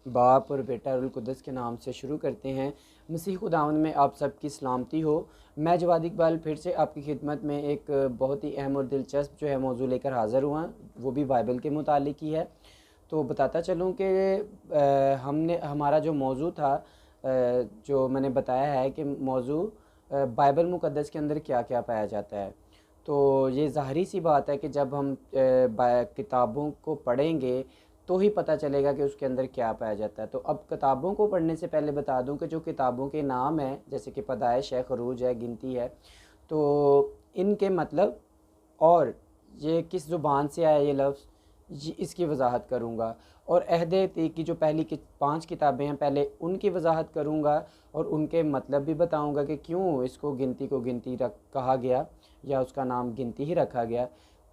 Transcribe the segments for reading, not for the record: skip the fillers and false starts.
बाप और बेटा रुल कुद्दस के नाम से शुरू करते हैं। मसीह खुदावंद में आप सबकी सलामती हो। मैं जवाद इकबाल फिर से आपकी खिदमत में एक बहुत ही अहम और दिलचस्प जो है मौजू लेकर हाज़िर हुआ, वो भी बाइबल के मुतालिक ही है। तो बताता चलूँ कि हमारा जो मौजू था, जो मैंने बताया है कि मौजू बाइबल मुक़द्दस के अंदर क्या क्या पाया जाता है। तो ये ज़ाहिरी सी बात है कि जब हम किताबों को पढ़ेंगे तो ही पता चलेगा कि उसके अंदर क्या पाया जाता है। तो अब किताबों को पढ़ने से पहले बता दूं कि जो किताबों के नाम हैं, जैसे कि पैदाइश है, खरूज है, गिनती है, तो इनके मतलब और ये किस ज़ुबान से आया ये लफ्ज़, इसकी वजाहत करूँगा। और अहद अतीक की जो पहली 5 किताबें हैं, पहले उनकी वजाहत करूँगा और उनके मतलब भी बताऊँगा कि क्यों इसको गिनती को गिनती कहा गया या उसका नाम गिनती ही रखा गया,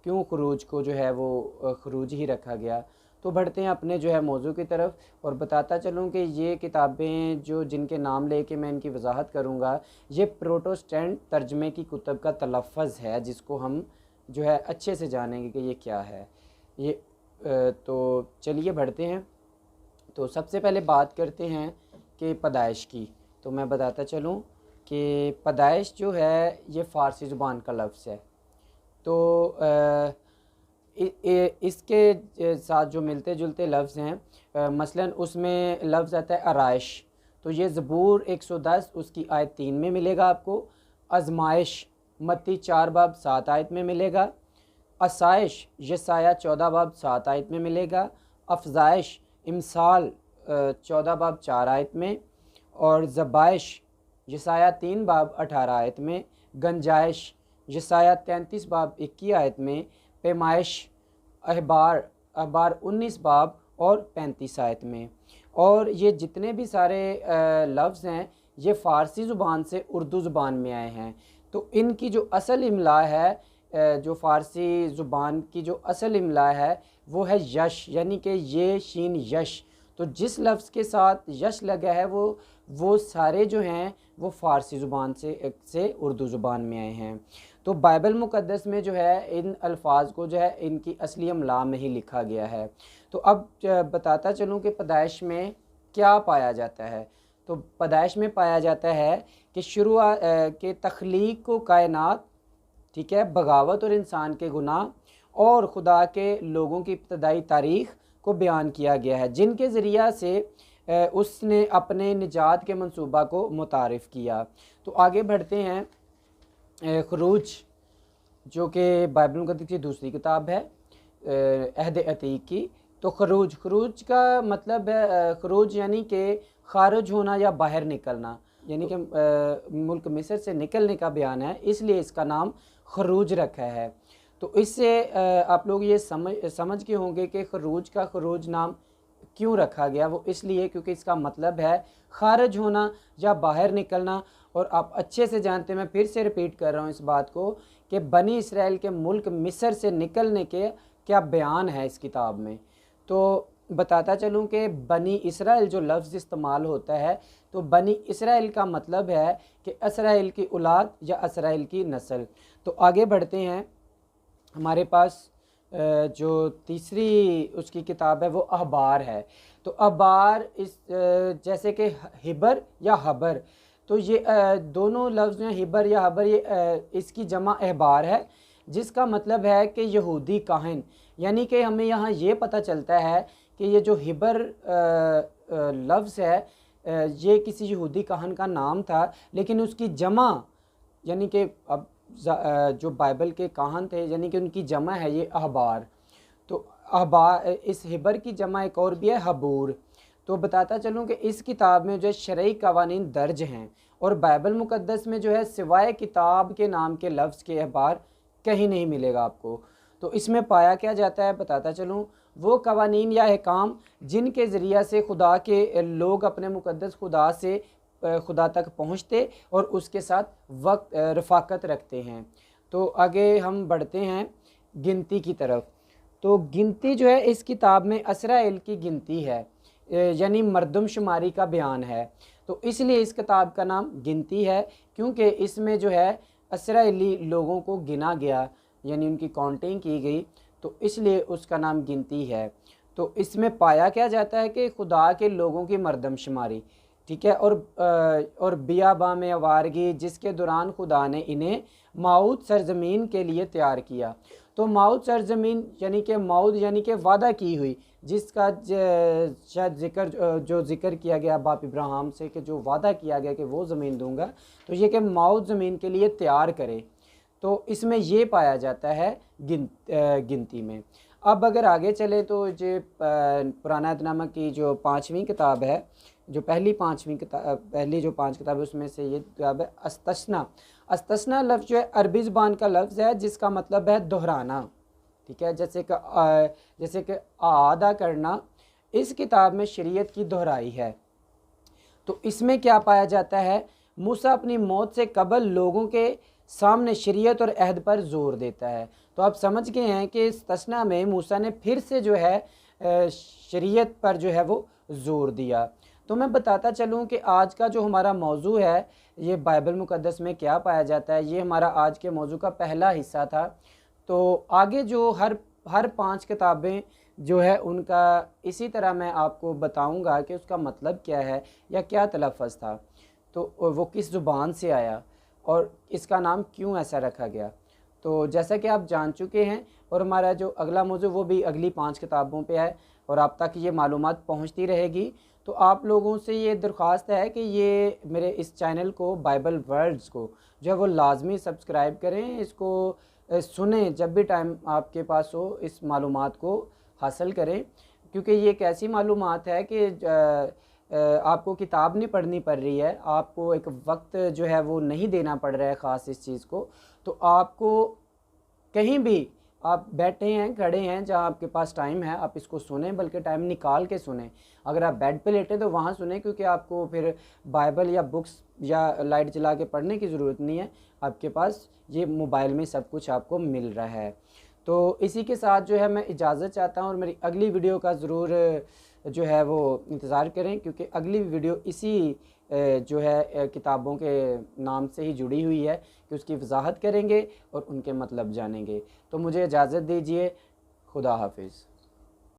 क्यों खरूज को जो है वो खरूज ही रखा गया। तो बढ़ते हैं अपने जो है मौजू की तरफ और बताता चलूँ कि ये किताबें जो जिनके नाम लेके मैं इनकी वजाहत करूँगा, ये प्रोटेस्टेंट तर्जमे की कुतुब का तलफ़्फ़ुज़ है, जिसको हम जो है अच्छे से जानेंगे कि ये क्या है। ये तो चलिए बढ़ते हैं। तो सबसे पहले बात करते हैं कि पैदाइश की। तो मैं बताता चलूँ कि पैदाइश जो है ये फ़ारसी ज़ुबान का लफ्ज़ है। तो इसके साथ जो मिलते जुलते लफ्ज़ हैं, मसलन उसमें लफ्ज़ आता है आराइश। तो ये ज़बूर 110 उसकी आयत 3 में मिलेगा आपको। आज़माइश मत्ती 4 बाब 7 आयत में मिलेगा। आसाइश यसाया 14 बाब 7 आयत में मिलेगा। अफजाइश इमसाल 14 बाब 4 आयत में। और ज़बाइश यसाया 3 बाब 18 आयत में। गंजाइश यसाया 33 बाब 21 आयत में। पैमाइश अहबार 19 बाब और 35 आयत में। और ये जितने भी सारे लफ्ज़ हैं, ये फ़ारसी ज़ुबान से उर्दू ज़ुबान में आए हैं। तो इनकी जो असल इमला है, जो फ़ारसी ज़ुबान की जो असल इमला है वो है यश, यानी कि ये शीन यश। तो जिस लफ्ज़ के साथ यश लगा है वो सारे जो हैं वो फ़ारसी ज़ुबान से उर्दू ज़ुबान में आए हैं। तो बाइबल मुक़द्दस में जो है इन अल्फाज को जो है इनकी असली इमला में ही लिखा गया है। तो अब बताता चलूँ कि पैदाइश में क्या पाया जाता है। तो पैदाइश में पाया जाता है कि शुरुआत के तख्लीक को कायनात, ठीक है, बगावत और इंसान के गुनाह और खुदा के लोगों की इब्तदाई तारीख़ को बयान किया गया है, जिनके ज़रिया से उसने अपने निजात के मंसूबा को मुतारिफ़ किया। तो आगे बढ़ते हैं। खरूज जो कि बाइबल मुक़द्दस की दूसरी किताब है, अहद अतीक की। तो खरूज का मतलब है, खरूज यानी कि खारिज होना या बाहर निकलना, यानी कि मुल्क मिस्र से निकलने का बयान है, इसलिए इसका नाम खरूज रखा है। तो इससे आप लोग ये समझ के होंगे कि खरूज का खरूज नाम क्यों रखा गया। वो इसलिए क्योंकि इसका मतलब है खारिज होना या बाहर निकलना। और आप अच्छे से जानते हैं, मैं फिर से रिपीट कर रहा हूँ इस बात को, कि बनी इसराइल के मुल्क मिस्र से निकलने के क्या बयान है इस किताब में। तो बताता चलूँ कि बनी इसराइल जो लफ्ज़ इस्तेमाल होता है, तो बनी इसराइल का मतलब है कि इसराइल की औलाद या इसराइल की नस्ल। तो आगे बढ़ते हैं। हमारे पास जो तीसरी उसकी किताब है वो अहबार है। तो अहबार इस जैसे कि हिबर या हबर, तो ये दोनों लफ्ज़ हैं, हिबर या हबर, ये इसकी जमा अहबार है, जिसका मतलब है कि यहूदी काहिन। यानी कि हमें यहाँ ये पता चलता है कि ये जो हिबर लफ्ज़ है, ये किसी यहूदी काहिन का नाम था, लेकिन उसकी जमा, यानी कि अब जो बाइबल के काहन थे, यानी कि उनकी जमा है ये अहबार। तो अहबार, इस हिबर की जमा एक और भी है, हबूर। तो बताता चलूँ कि इस किताब में जो है शरई कवानीन दर्ज हैं, और बाइबल मुक़द्दस में जो है सिवाय किताब के नाम के लफ्ज़ के अहबार कहीं नहीं मिलेगा आपको। तो इसमें पाया क्या जाता है, बताता चलूँ, वो कवानीन या अहकाम जिनके ज़रिया से खुदा के लोग अपने मुक़द्दस खुदा तक पहुँचते और उसके साथ वक्त रफ़ाकत रखते हैं। तो आगे हम बढ़ते हैं गिनती की तरफ। तो गिनती जो है इस किताब में इसराइल की गिनती है, यानी मरदमशुमारी का बयान है। तो इसलिए इस किताब का नाम गिनती है, क्योंकि इसमें जो है इसराइली लोगों को गिना गया, यानी उनकी काउंटिंग की गई, तो इसलिए उसका नाम गिनती है। तो इसमें पाया क्या जाता है कि खुदा के लोगों की मर्दमशुमारी, ठीक है, और बियाबा में आवारगी जिसके दौरान खुदा ने इन्हें माऊद सरजमीन के लिए तैयार किया। तो माऊद सरजमीन यानी कि वादा की हुई, जिसका शायद जिक्र किया गया बाप इब्राहिम से कि जो वादा किया गया कि वो ज़मीन दूंगा, तो ये कि माऊद ज़मीन के लिए तैयार करे। तो इसमें ये पाया जाता है गिनती में। अब अगर आगे चले तो ये पुराना अहदनामा की जो 5वीं किताब है, जो पहली 5 किताब है उसमें से ये किताब है अस्तस्ना। अस्तस्ना लफ्ज़ जो है अरबी ज़बान का लफ्ज़ है जिसका मतलब है दोहराना, ठीक है, जैसे कि आदा करना। इस किताब में शरीयत की दोहराई है। तो इसमें क्या पाया जाता है, मूसा अपनी मौत से कबल लोगों के सामने शरीयत और अहद पर जोर देता है। तो आप समझ गए हैं कि इस तस्ना में मूसा ने फिर से जो है शरीयत पर जो है वो ज़ोर दिया। तो मैं बताता चलूँ कि आज का जो हमारा मौजू है, ये बाइबल मुक़द्दस में क्या पाया जाता है, ये हमारा आज के मौजू का पहला हिस्सा था। तो आगे जो हर 5 किताबें जो है उनका इसी तरह मैं आपको बताऊंगा कि उसका मतलब क्या है या क्या तलफ़्फ़ुज़ था, तो वो किस ज़ुबान से आया और इसका नाम क्यों ऐसा रखा गया। तो जैसा कि आप जान चुके हैं, और हमारा जो अगला मौजू वो भी अगली 5 किताबों पे है और आप तक ये मालूमात पहुंचती रहेगी। तो आप लोगों से ये दरख्वास्त है कि ये मेरे इस चैनल को बाइबल वर्ड्स को जो है वो लाजमी सब्सक्राइब करें, इसको सुने जब भी टाइम आपके पास हो, इस मालूमात को हासिल करें, क्योंकि ये एक ऐसी मालूमात है कि आपको किताब नहीं पढ़नी पड़ रही है, आपको एक वक्त जो है वो नहीं देना पड़ रहा है ख़ास इस चीज़ को। तो आपको कहीं भी आप बैठे हैं, खड़े हैं, जहाँ आपके पास टाइम है, आप इसको सुने, बल्कि टाइम निकाल के सुने। अगर आप बेड पे लेटे तो वहाँ सुने, क्योंकि आपको फिर बाइबल या बुक्स या लाइट जला के पढ़ने की ज़रूरत नहीं है, आपके पास ये मोबाइल में सब कुछ आपको मिल रहा है। तो इसी के साथ जो है मैं इजाज़त चाहता हूँ, और मेरी अगली वीडियो का ज़रूर जो है वो इंतज़ार करें, क्योंकि अगली वीडियो इसी जो है किताबों के नाम से ही जुड़ी हुई है कि उसकी वजाहत करेंगे और उनके मतलब जानेंगे। तो मुझे इजाज़त दीजिए। खुदा हाफिज़।